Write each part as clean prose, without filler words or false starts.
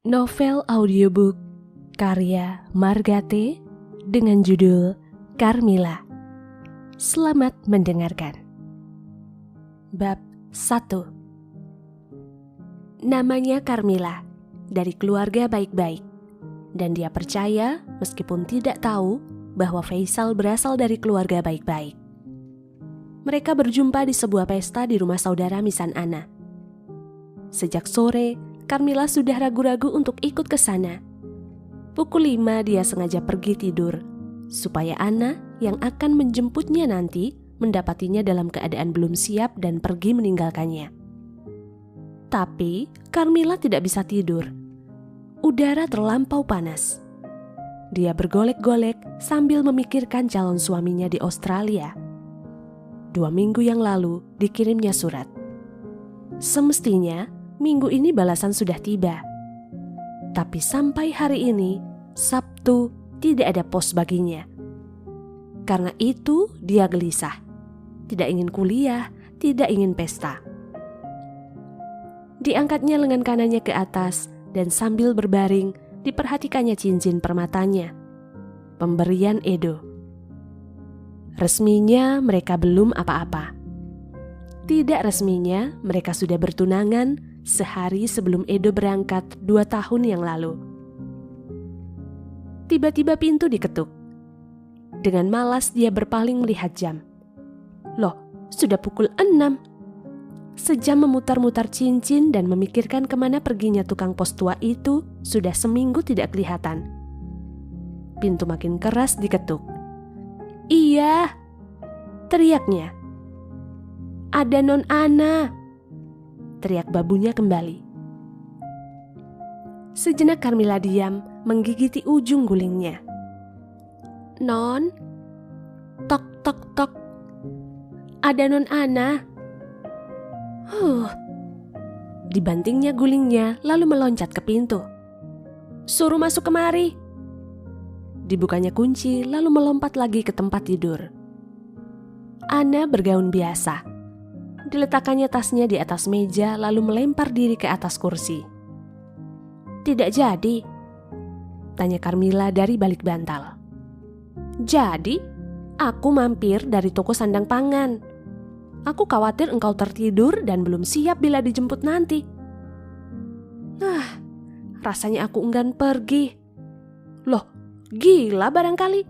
Novel audiobook karya Margate dengan judul Carmilla. Selamat mendengarkan. Bab 1. Namanya Carmilla, dari keluarga baik-baik, dan dia percaya meskipun tidak tahu bahwa Faisal berasal dari keluarga baik-baik. Mereka berjumpa di sebuah pesta di rumah saudara Misan Ana. Sejak sore, Carmilla sudah ragu-ragu untuk ikut ke sana. Pukul 5 dia sengaja pergi tidur, supaya Ana yang akan menjemputnya nanti mendapatinya dalam keadaan belum siap dan pergi meninggalkannya. Tapi Carmilla tidak bisa tidur. Udara terlampau panas. Dia bergolek-golek sambil memikirkan calon suaminya di Australia. 2 minggu yang lalu dikirimnya surat. Semestinya minggu ini balasan sudah tiba. Tapi sampai hari ini, Sabtu, tidak ada pos baginya. Karena itu dia gelisah. Tidak ingin kuliah, tidak ingin pesta. Diangkatnya lengan kanannya ke atas dan sambil berbaring diperhatikannya cincin permatanya. Pemberian Edo. Resminya mereka belum apa-apa. Tidak resminya mereka sudah bertunangan sehari sebelum Edo berangkat 2 tahun yang lalu. Tiba-tiba pintu diketuk. Dengan malas dia berpaling melihat jam. Loh, sudah pukul 6. Sejam memutar-mutar cincin dan memikirkan kemana perginya tukang pos tua itu sudah seminggu tidak kelihatan. Pintu makin keras diketuk. Iya, teriaknya. Ada Non Ana, teriak babunya kembali. Sejenak Carmilla diam, menggigiti ujung gulingnya. Non, tok tok tok. Ada Non Ana. Dibantingnya gulingnya lalu meloncat ke pintu. Suruh masuk kemari. Dibukanya kunci lalu melompat lagi ke tempat tidur. Ana bergaun biasa. Diletakkannya tasnya di atas meja lalu melempar diri ke atas kursi. Tidak jadi? Tanya Carmilla dari balik bantal. Jadi, aku mampir dari toko sandang pangan. Aku khawatir engkau tertidur dan belum siap bila dijemput nanti. Rasanya aku enggan pergi. Loh, gila barangkali.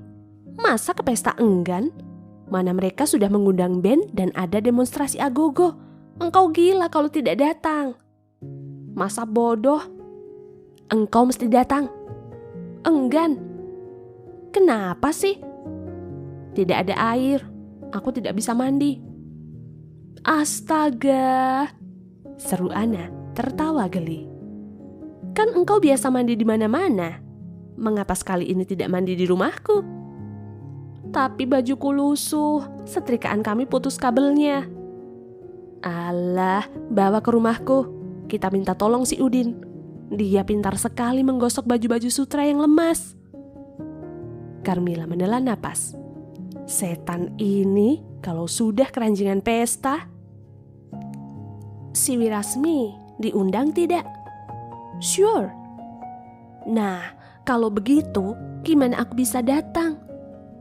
Masa ke pesta enggan? Mana mereka sudah mengundang band dan ada demonstrasi agogo. Engkau gila kalau tidak datang. Masa bodoh? Engkau mesti datang. Enggan. Kenapa sih? Tidak ada air. Aku tidak bisa mandi. Astaga, seru Ana tertawa geli. Kan engkau biasa mandi di mana-mana. Mengapa sekali ini tidak mandi di rumahku? Tapi bajuku lusuh, setrikaan kami putus kabelnya. Alah, bawa ke rumahku. Kita minta tolong si Udin. Dia pintar sekali menggosok baju-baju sutra yang lemas. Carmilla menelan napas. Setan ini kalau sudah keranjingan pesta. Si Wirasmi diundang tidak? Sure. Nah, kalau begitu gimana aku bisa datang?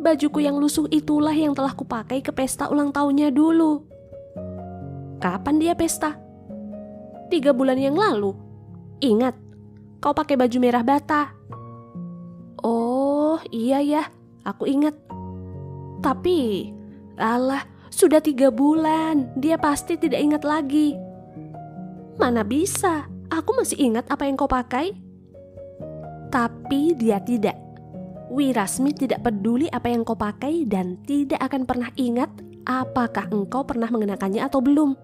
Bajuku yang lusuh itulah yang telah kupakai ke pesta ulang tahunnya dulu. Kapan dia pesta? 3 bulan yang lalu. Ingat, kau pakai baju merah bata. Oh, iya ya, aku ingat. Tapi, alah, sudah 3 bulan, dia pasti tidak ingat lagi. Mana bisa, aku masih ingat apa yang kau pakai. Tapi dia tidak. Wirasmi tidak peduli apa yang kau pakai dan tidak akan pernah ingat apakah engkau pernah mengenakannya atau belum.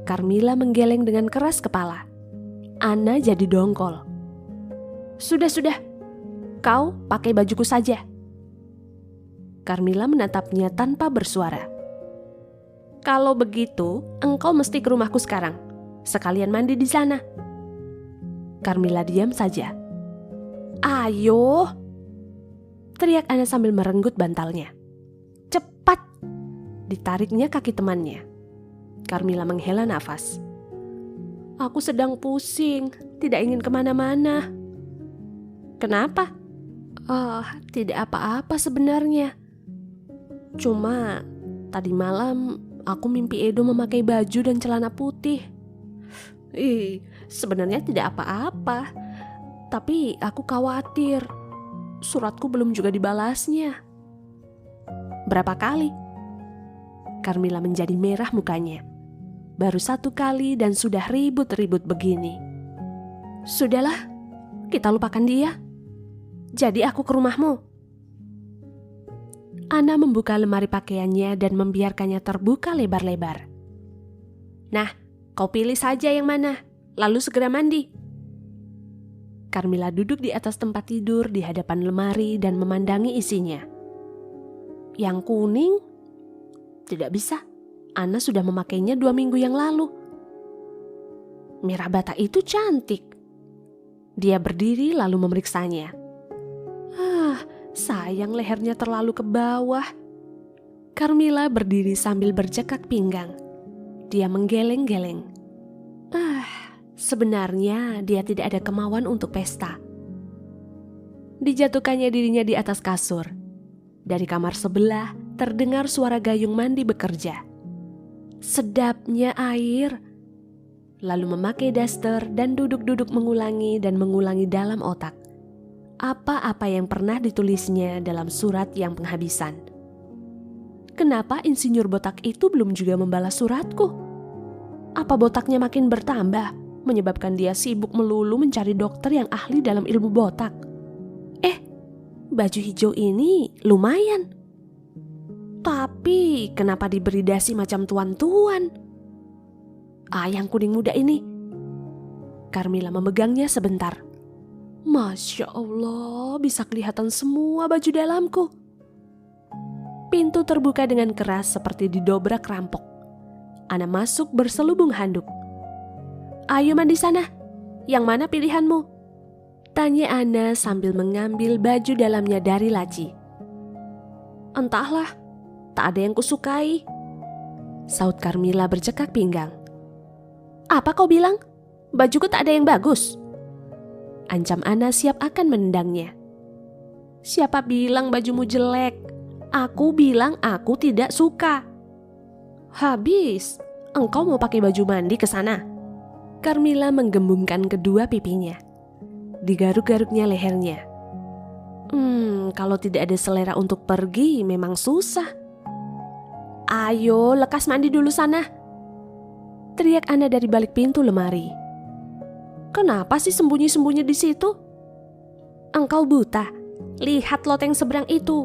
Carmilla menggeleng dengan keras kepala. Ana jadi dongkol. Sudah, kau pakai bajuku saja. Carmilla menatapnya tanpa bersuara. Kalau begitu, engkau mesti ke rumahku sekarang. Sekalian mandi di sana. Carmilla diam saja. Ayo, teriak Ana sambil merenggut bantalnya. Cepat, ditariknya kaki temannya. Carmilla menghela nafas. Aku sedang pusing, tidak ingin kemana-mana. Kenapa? Oh, tidak apa-apa sebenarnya. Cuma tadi malam aku mimpi Edo memakai baju dan celana putih. Sebenarnya tidak apa-apa. Tapi aku khawatir. Suratku belum juga dibalasnya. Berapa kali? Carmilla menjadi merah mukanya. Baru 1 kali dan sudah ribut-ribut begini. Sudahlah, kita lupakan dia. Jadi aku ke rumahmu. Anna membuka lemari pakaiannya dan membiarkannya terbuka lebar-lebar. Nah, kau pilih saja yang mana, lalu segera mandi. Carmilla duduk di atas tempat tidur di hadapan lemari dan memandangi isinya. Yang kuning? Tidak bisa, Anna sudah memakainya 2 minggu yang lalu. Merah bata itu cantik. Dia berdiri lalu memeriksanya. Sayang lehernya terlalu ke bawah. Carmilla berdiri sambil bercekak pinggang. Dia menggeleng-geleng. Sebenarnya dia tidak ada kemauan untuk pesta. Dijatuhkannya dirinya di atas kasur. Dari kamar sebelah terdengar suara gayung mandi bekerja. Sedapnya air. Lalu memakai daster dan duduk-duduk mengulangi dan mengulangi dalam otak apa-apa yang pernah ditulisnya dalam surat yang penghabisan. Kenapa insinyur botak itu belum juga membalas suratku? Apa botaknya makin bertambah, menyebabkan dia sibuk melulu mencari dokter yang ahli dalam ilmu botak? Baju hijau ini lumayan. Tapi kenapa diberi dasi macam tuan-tuan? Yang kuning muda ini. Carmilla memegangnya sebentar. Masya Allah, bisa kelihatan semua baju dalamku. Pintu terbuka dengan keras seperti didobrak rampok. Anna masuk berselubung handuk. Ayo mandi sana. Yang mana pilihanmu? Tanya Anna sambil mengambil baju dalamnya dari laci. Entahlah, tak ada yang kusukai. Saut Carmilla bercekak pinggang. Apa kau bilang? Bajuku tak ada yang bagus? Ancam Anna siap akan menendangnya. Siapa bilang bajumu jelek? Aku bilang aku tidak suka. Habis, engkau mau pakai baju mandi ke sana? Carmilla menggembungkan kedua pipinya. Digaruk-garuknya lehernya. Kalau tidak ada selera untuk pergi memang susah. Ayo, lekas mandi dulu sana. Teriak Anna dari balik pintu lemari. Kenapa sih sembunyi-sembunyi di situ? Engkau buta. Lihat loteng seberang itu.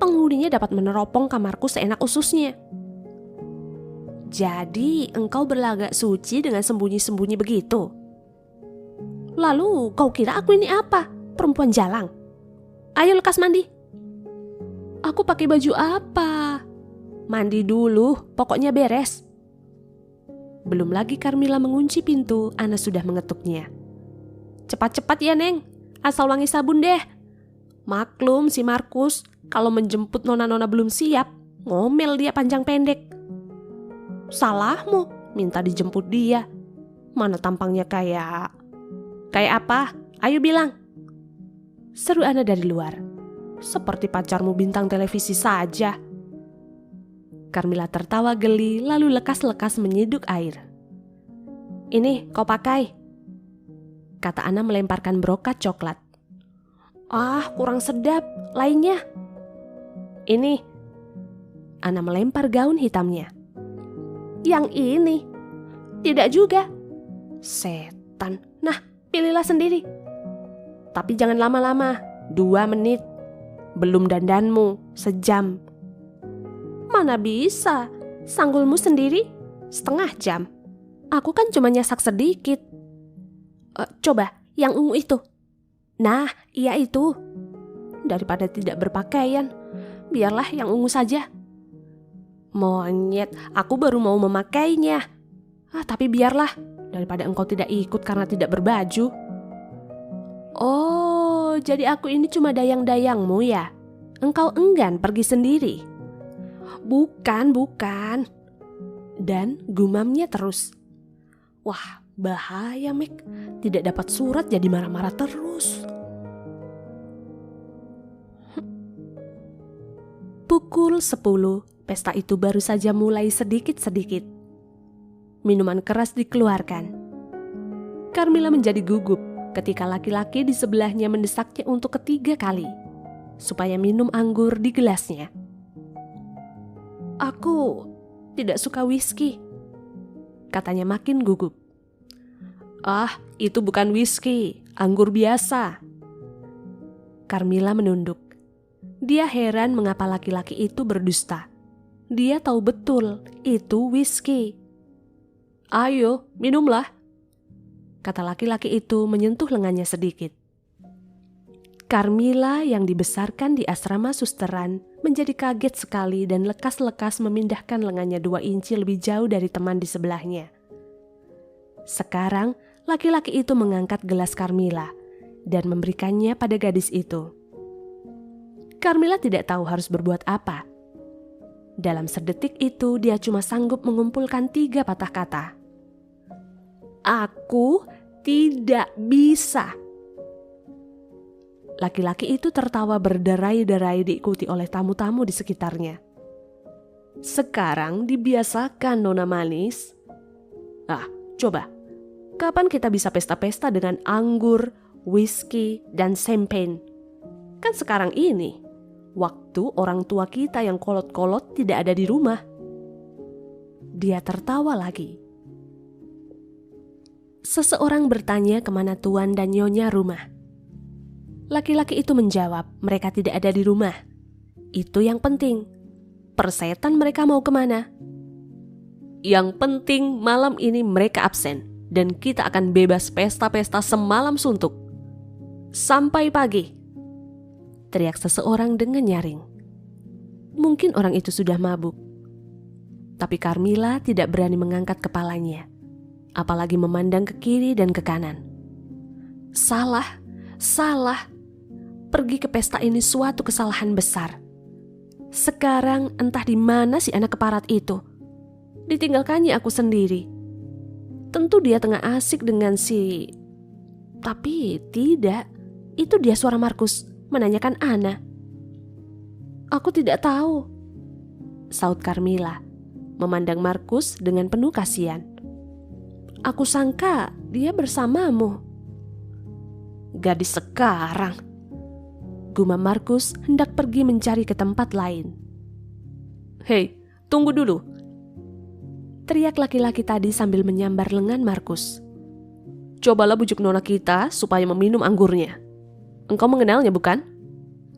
Penghuninya dapat meneropong kamarku seenak ususnya. Jadi engkau berlagak suci dengan sembunyi-sembunyi begitu? Lalu kau kira aku ini apa? Perempuan jalang? Ayo lekas mandi. Aku pakai baju apa? Mandi dulu, pokoknya beres. Belum lagi Carmilla mengunci pintu, Anna sudah mengetuknya. Cepat-cepat ya Neng, asal wangi sabun deh. Maklum si Markus, kalau menjemput nona-nona belum siap, ngomel dia panjang pendek. Salahmu, minta dijemput dia. Mana tampangnya kayak apa? Ayo bilang. Seru Anna dari luar. Seperti pacarmu bintang televisi saja. Carmilla tertawa geli lalu lekas-lekas menyiduk air. Ini kau pakai, kata Anna melemparkan brokat coklat. Kurang sedap, lainnya. Ini. Anna melempar gaun hitamnya. Yang ini. Tidak juga. Setan. Nah, pilihlah sendiri. Tapi jangan lama-lama, 2 menit. Belum dandanmu, sejam. Mana bisa, sanggulmu sendiri 1/2 jam. Aku kan cuma nyasak sedikit. Coba, yang ungu itu. Nah, iya itu. Daripada tidak berpakaian, biarlah yang ungu saja. Monyet, aku baru mau memakainya. Tapi biarlah, daripada engkau tidak ikut karena tidak berbaju. Oh, jadi aku ini cuma dayang-dayangmu ya? Engkau enggan pergi sendiri? Bukan. Dan gumamnya terus. Wah, Bahaya, Mek. Tidak dapat surat jadi marah-marah terus. Pukul 10, pesta itu baru saja mulai sedikit-sedikit. Minuman keras dikeluarkan. Carmilla menjadi gugup ketika laki-laki di sebelahnya mendesaknya untuk ketiga kali, supaya minum anggur di gelasnya. "Aku tidak suka whisky," katanya makin gugup. "Ah, itu bukan whisky, anggur biasa." Carmilla menunduk. Dia heran mengapa laki-laki itu berdusta. Dia tahu betul itu whisky. "Ayo, minumlah," kata laki-laki itu menyentuh lengannya sedikit. Carmilla yang dibesarkan di asrama susteran menjadi kaget sekali dan lekas-lekas memindahkan lengannya 2 inci lebih jauh dari teman di sebelahnya. Sekarang laki-laki itu mengangkat gelas Carmilla dan memberikannya pada gadis itu. Carmilla tidak tahu harus berbuat apa. Dalam sedetik itu dia cuma sanggup mengumpulkan 3 patah kata. "Aku tidak bisa." Laki-laki itu tertawa berderai-derai diikuti oleh tamu-tamu di sekitarnya. "Sekarang dibiasakan, Nona manis. Ah, coba. Kapan kita bisa pesta-pesta dengan anggur, whisky, dan champagne? Kan sekarang ini, waktu orang tua kita yang kolot-kolot tidak ada di rumah." Dia tertawa lagi. Seseorang bertanya kemana tuan dan nyonya rumah. Laki-laki itu menjawab, mereka tidak ada di rumah. Itu yang penting. Persetan mereka mau kemana? "Yang penting malam ini mereka absen dan kita akan bebas pesta-pesta semalam suntuk. Sampai pagi," teriak seseorang dengan nyaring. Mungkin orang itu sudah mabuk. Tapi Carmilla tidak berani mengangkat kepalanya, apalagi memandang ke kiri dan ke kanan. Salah. Pergi ke pesta ini suatu kesalahan besar. Sekarang entah di mana si anak keparat itu. Ditinggalkannya aku sendiri. Tentu dia tengah asik dengan si... Tapi tidak, itu dia suara Markus menanyakan Anna. "Aku tidak tahu," saut Carmilla, memandang Markus dengan penuh kasihan. "Aku sangka dia bersamamu." "Gadis sekarang," gumam Markus hendak pergi mencari ke tempat lain. "Hei, tunggu dulu," teriak laki-laki tadi sambil menyambar lengan Markus. "Cobalah bujuk nona kita supaya meminum anggurnya. Engkau mengenalnya bukan?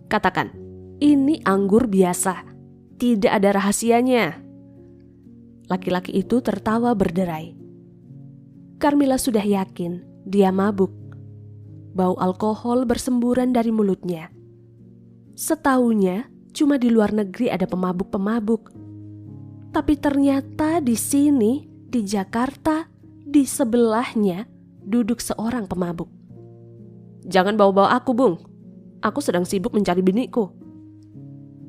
Katakan, ini anggur biasa, tidak ada rahasianya." Laki-laki itu tertawa berderai. Carmilla sudah yakin dia mabuk. Bau alkohol bersemburan dari mulutnya. Setahunya cuma di luar negeri ada pemabuk-pemabuk. Tapi ternyata di sini, di Jakarta, di sebelahnya duduk seorang pemabuk. "Jangan bawa-bawa aku, Bung. Aku sedang sibuk mencari biniku,"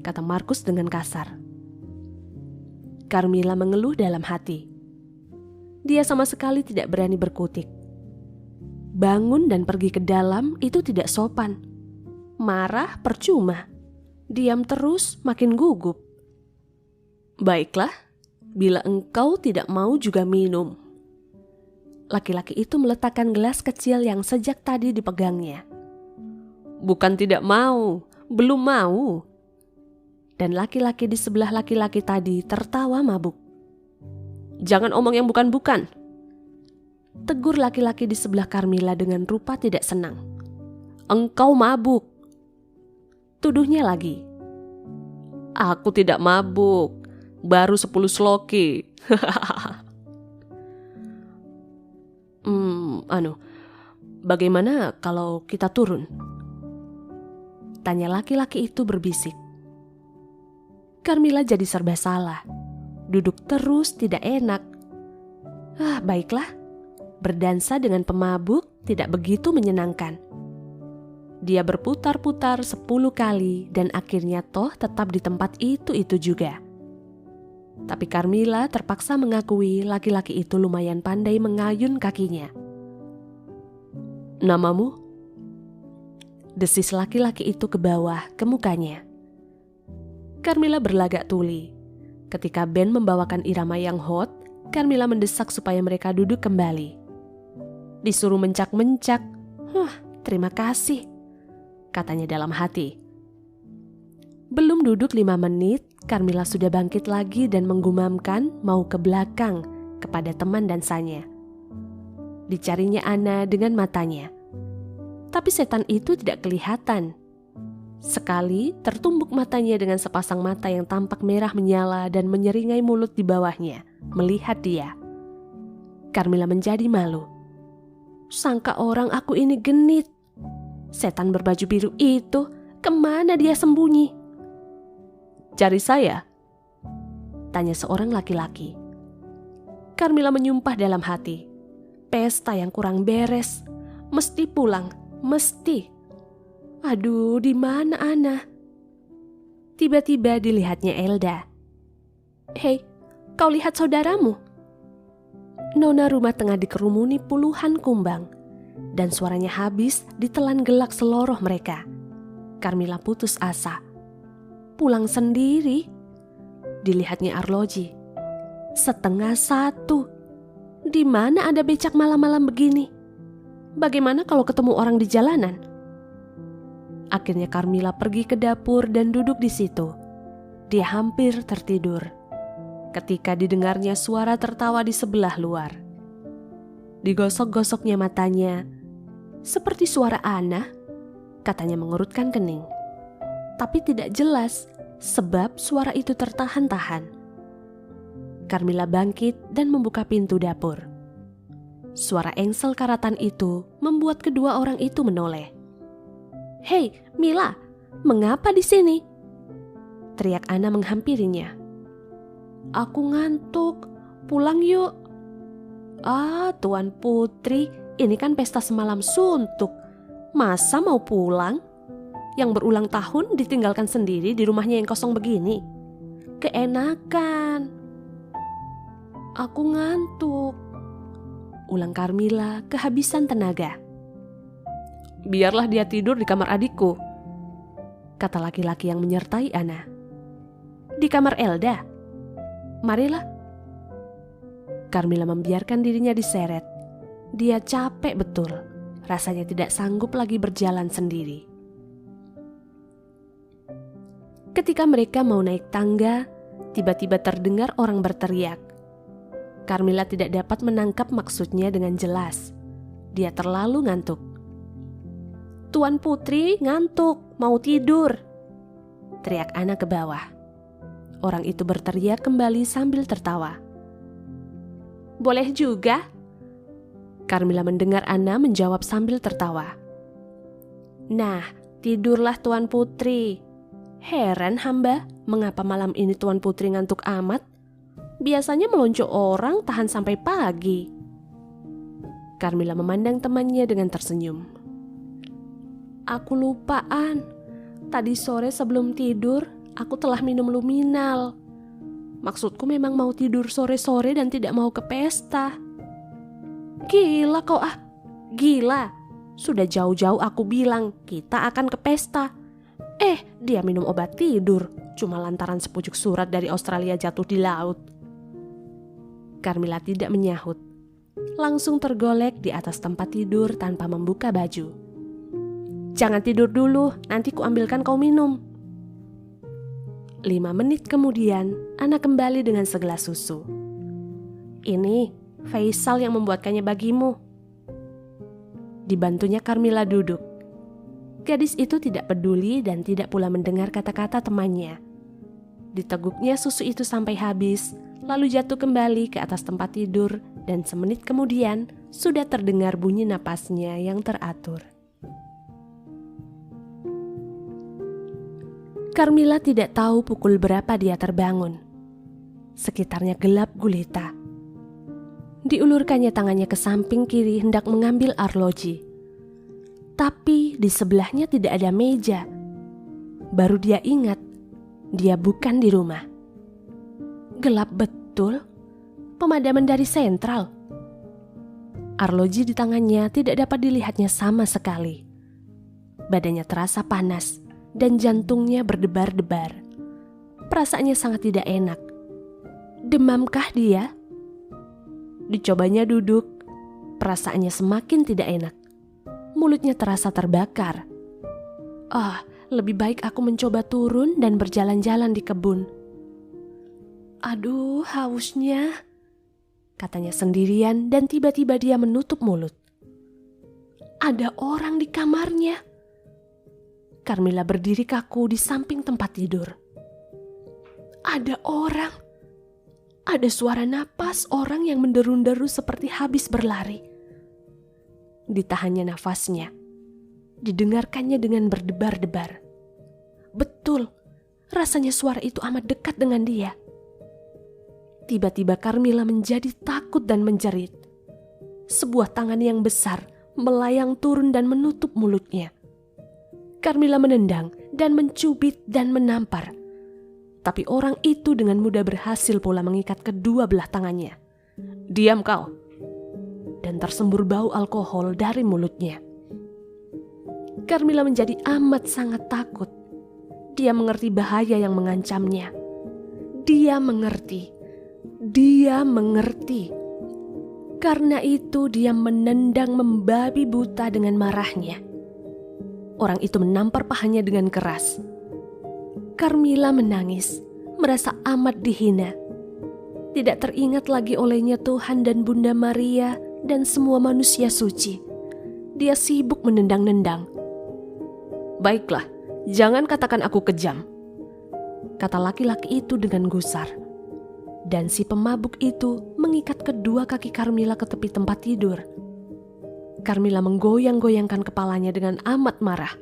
kata Markus dengan kasar. Carmilla mengeluh dalam hati. Dia sama sekali tidak berani berkutik. Bangun dan pergi ke dalam itu tidak sopan. Marah percuma. Diam terus makin gugup. "Baiklah, bila engkau tidak mau juga minum." Laki-laki itu meletakkan gelas kecil yang sejak tadi dipegangnya. "Bukan tidak mau, belum mau." Dan laki-laki di sebelah laki-laki tadi tertawa mabuk. "Jangan omong yang bukan-bukan," tegur laki-laki di sebelah Carmilla dengan rupa tidak senang. "Engkau mabuk," tuduhnya lagi. "Aku tidak mabuk, baru 10 sloki." Bagaimana kalau kita turun?" tanya laki-laki itu berbisik. Carmilla jadi serba salah. Duduk terus tidak enak. Baiklah. Berdansa dengan pemabuk tidak begitu menyenangkan. Dia berputar-putar 10 kali dan akhirnya toh tetap di tempat itu juga. Tapi Carmila terpaksa mengakui laki-laki itu lumayan pandai mengayun kakinya. "Namamu?" desis laki-laki itu ke bawah ke mukanya. Carmila berlagak tuli. Ketika band membawakan irama yang hot, Carmila mendesak supaya mereka duduk kembali. Disuruh mencak-mencak. Terima kasih," katanya dalam hati. Belum duduk 5 menit, Carmila sudah bangkit lagi dan menggumamkan mau ke belakang kepada teman dansanya. Dicarinya Ana dengan matanya. Tapi setan itu tidak kelihatan. Sekali tertumbuk matanya dengan sepasang mata yang tampak merah menyala dan menyeringai mulut di bawahnya, melihat dia. Carmila menjadi malu. Sangka orang aku ini genit. Setan berbaju biru itu, kemana dia sembunyi? "Cari saya?" tanya seorang laki-laki. Carmila menyumpah dalam hati. Pesta yang kurang beres. Mesti pulang, mesti. Aduh, di mana Ana? Tiba-tiba dilihatnya Elda. "Hei, kau lihat saudaramu?" Nona rumah tengah dikerumuni puluhan kumbang, dan suaranya habis ditelan gelak seloroh mereka. Carmila putus asa. Pulang sendiri? Dilihatnya arloji. 12:30. Di mana ada becak malam-malam begini? Bagaimana kalau ketemu orang di jalanan? Akhirnya Carmila pergi ke dapur dan duduk di situ. Dia hampir tertidur ketika didengarnya suara tertawa di sebelah luar. Digosok-gosoknya matanya. "Seperti suara Ana," katanya mengerutkan kening. Tapi tidak jelas sebab suara itu tertahan-tahan. Carmila bangkit dan membuka pintu dapur. Suara engsel karatan itu membuat kedua orang itu menoleh. "Hei, Mila, mengapa di sini?" teriak Ana menghampirinya. "Aku ngantuk, pulang yuk." "Ah, Tuan Putri, ini kan pesta semalam suntuk. Masa mau pulang? Yang berulang tahun ditinggalkan sendiri di rumahnya yang kosong begini. Keenakan." "Aku ngantuk," ulang Carmila kehabisan tenaga. "Biarlah dia tidur di kamar adikku," kata laki-laki yang menyertai Ana. "Di kamar Elda? Marilah." Carmila membiarkan dirinya diseret. Dia capek betul, rasanya tidak sanggup lagi berjalan sendiri. Ketika mereka mau naik tangga, tiba-tiba terdengar orang berteriak. Carmila tidak dapat menangkap maksudnya dengan jelas. Dia terlalu ngantuk. "Tuan Putri ngantuk, mau tidur," teriak Ana ke bawah. Orang itu berteriak kembali sambil tertawa. "Boleh juga," Carmila mendengar Ana menjawab sambil tertawa. "Nah, tidurlah Tuan Putri. Heran hamba, mengapa malam ini Tuan Putri ngantuk amat? Biasanya melonco orang tahan sampai pagi." Carmila memandang temannya dengan tersenyum. "Aku lupaan. Tadi sore sebelum tidur, aku telah minum luminal. Maksudku memang mau tidur sore-sore dan tidak mau ke pesta." "Gila kau ah, gila. Sudah jauh-jauh aku bilang kita akan ke pesta. Dia minum obat tidur, cuma lantaran sepucuk surat dari Australia jatuh di laut." Carmila tidak menyahut. Langsung tergolek di atas tempat tidur tanpa membuka baju. "Jangan tidur dulu, nanti ku ambilkan kau minum." 5 menit kemudian, Ana kembali dengan segelas susu. "Ini Faisal yang membuatkannya bagimu." Dibantunya Carmila duduk. Gadis itu tidak peduli dan tidak pula mendengar kata-kata temannya. Diteguknya susu itu sampai habis, lalu jatuh kembali ke atas tempat tidur dan semenit kemudian sudah terdengar bunyi napasnya yang teratur. Carmila tidak tahu pukul berapa dia terbangun. Sekitarnya gelap gulita. Diulurkannya tangannya ke samping kiri hendak mengambil arloji. Tapi di sebelahnya tidak ada meja. Baru dia ingat, dia bukan di rumah. Gelap betul. Pemadaman dari sentral. Arloji di tangannya tidak dapat dilihatnya sama sekali. Badannya terasa panas dan jantungnya berdebar-debar. Perasaannya sangat tidak enak. Demamkah dia? Dicobanya duduk, perasaannya semakin tidak enak. Mulutnya terasa terbakar. Lebih baik aku mencoba turun dan berjalan-jalan di kebun. Aduh, hausnya, katanya sendirian dan tiba-tiba dia menutup mulut. Ada orang di kamarnya. Carmilla berdiri kaku di samping tempat tidur. Ada orang. Ada suara napas orang yang menderu-deru seperti habis berlari. Ditahannya nafasnya. Didengarkannya dengan berdebar-debar. Betul, rasanya suara itu amat dekat dengan dia. Tiba-tiba Carmilla menjadi takut dan menjerit. Sebuah tangan yang besar melayang turun dan menutup mulutnya. Carmilla menendang dan mencubit dan menampar. Tapi orang itu dengan mudah berhasil pula mengikat kedua belah tangannya. Diam kau. Dan tersembur bau alkohol dari mulutnya. Carmilla menjadi amat sangat takut. Dia mengerti bahaya yang mengancamnya. Dia mengerti. Karena itu dia menendang membabi buta dengan marahnya. Orang itu menampar pahanya dengan keras. Carmilla menangis, merasa amat dihina. Tidak teringat lagi olehnya Tuhan dan Bunda Maria dan semua manusia suci. Dia sibuk menendang-nendang. Baiklah, jangan katakan aku kejam, kata laki-laki itu dengan gusar. Dan si pemabuk itu mengikat kedua kaki Carmilla ke tepi tempat tidur. Carmilla menggoyang-goyangkan kepalanya dengan amat marah.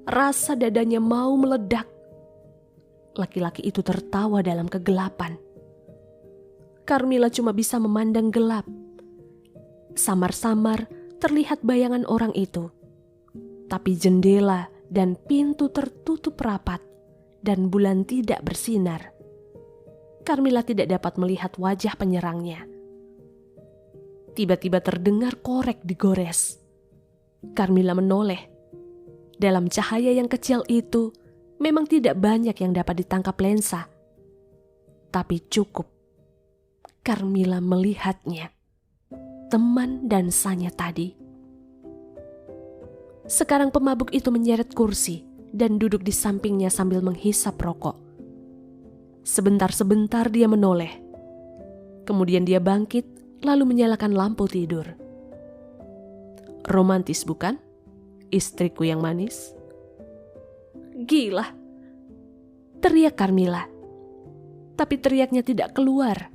Rasa dadanya mau meledak. Laki-laki itu tertawa dalam kegelapan. Carmilla cuma bisa memandang gelap. Samar-samar terlihat bayangan orang itu. Tapi jendela dan pintu tertutup rapat dan bulan tidak bersinar. Carmilla tidak dapat melihat wajah penyerangnya. Tiba-tiba terdengar korek digores. Carmilla menoleh. Dalam cahaya yang kecil itu, memang tidak banyak yang dapat ditangkap lensa. Tapi cukup. Carmilla melihatnya. Teman dansanya tadi. Sekarang pemabuk itu menyeret kursi dan duduk di sampingnya sambil menghisap rokok. Sebentar-sebentar dia menoleh. Kemudian dia bangkit lalu menyalakan lampu tidur. Romantis bukan? Istriku yang manis. Gila, teriak Carmilla. Tapi teriaknya tidak keluar.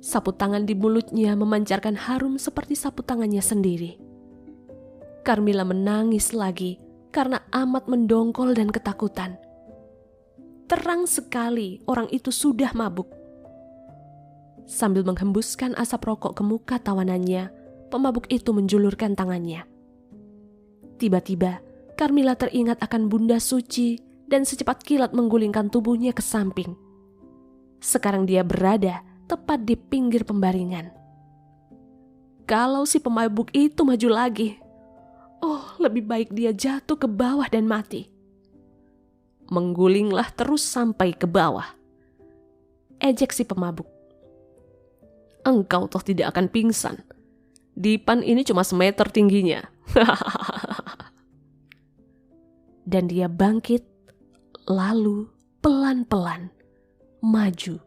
Sapu tangan di mulutnya memancarkan harum seperti sapu tangannya sendiri. Carmilla menangis lagi karena amat mendongkol dan ketakutan. Terang sekali orang itu sudah mabuk. Sambil menghembuskan asap rokok ke muka tawanannya, pemabuk itu menjulurkan tangannya. Tiba-tiba, Carmilla teringat akan Bunda Suci dan secepat kilat menggulingkan tubuhnya ke samping. Sekarang dia berada tepat di pinggir pembaringan. Kalau si pemabuk itu maju lagi, lebih baik dia jatuh ke bawah dan mati. Menggulinglah terus sampai ke bawah. Ejek si pemabuk. Engkau toh tidak akan pingsan. Dipan ini cuma semeter tingginya. Dan dia bangkit, lalu pelan-pelan maju